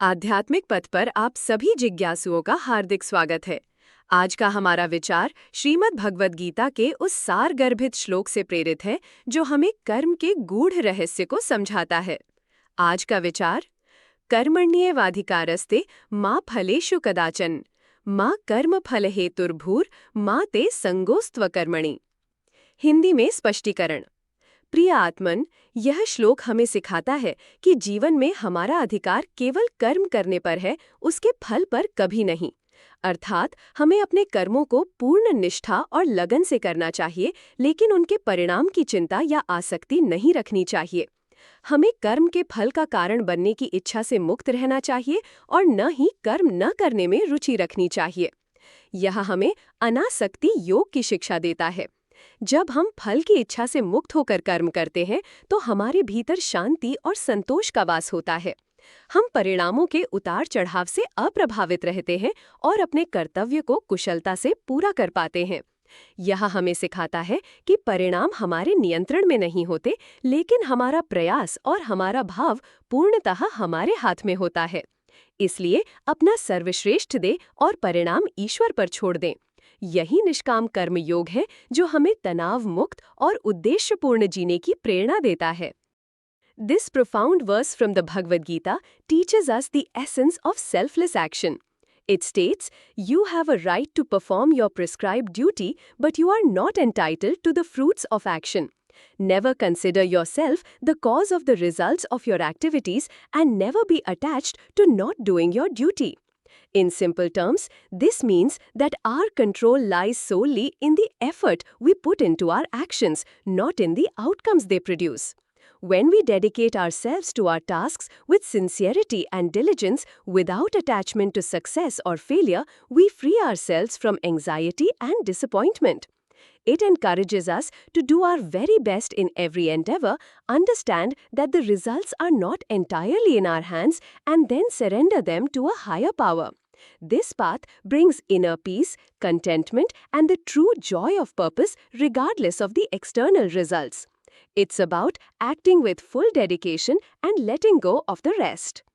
आध्यात्मिक पथ पर आप सभी जिज्ञासुओं का हार्दिक स्वागत है। आज का हमारा विचार श्रीमद् भगवद गीता के उस सारगर्भित श्लोक से प्रेरित है जो हमें कर्म के गूढ़ रहस्य को समझाता है। आज का विचार, कर्मण्येवाधिकारस्ते मा फलेषु कदाचन मा कर्म फल हेतुर्भूर मा ते संगोस्त्व कर्मणि। हिंदी में स्पष्टीकरण। प्रिय आत्मन, यह श्लोक हमें सिखाता है कि जीवन में हमारा अधिकार केवल कर्म करने पर है, उसके फल पर कभी नहीं। अर्थात हमें अपने कर्मों को पूर्ण निष्ठा और लगन से करना चाहिए, लेकिन उनके परिणाम की चिंता या आसक्ति नहीं रखनी चाहिए। हमें कर्म के फल का कारण बनने की इच्छा से मुक्त रहना चाहिए और न ही कर्म न करने में रुचि रखनी चाहिए। यह हमें अनासक्ति योग की शिक्षा देता है। जब हम फल की इच्छा से मुक्त होकर कर्म करते हैं तो हमारे भीतर शांति और संतोष का वास होता है। हम परिणामों के उतार चढ़ाव से अप्रभावित रहते हैं और अपने कर्तव्य को कुशलता से पूरा कर पाते हैं। यह हमें सिखाता है कि परिणाम हमारे नियंत्रण में नहीं होते, लेकिन हमारा प्रयास और हमारा भाव पूर्णतः हमारे हाथ में होता है। इसलिए अपना सर्वश्रेष्ठ दें और परिणाम ईश्वर पर छोड़ दें। यही निष्काम कर्म योग है जो हमें तनाव मुक्त और उद्देश्यपूर्ण जीने की प्रेरणा देता है। This profound verse from the Bhagavad Gita teaches us the essence of selfless action. It states, you have a right to perform your prescribed duty, but you are not entitled to the fruits of action. Never consider yourself the cause of the results of your activities and never be attached to not doing your duty. In simple terms, this means that our control lies solely in the effort we put into our actions, not in the outcomes they produce. When we dedicate ourselves to our tasks with sincerity and diligence without attachment to success or failure, we free ourselves from anxiety and disappointment. It encourages us to do our very best in every endeavor, understand that the results are not entirely in our hands, and then surrender them to a higher power. This path brings inner peace, contentment, and the true joy of purpose regardless of the external results. It's about acting with full dedication and letting go of the rest.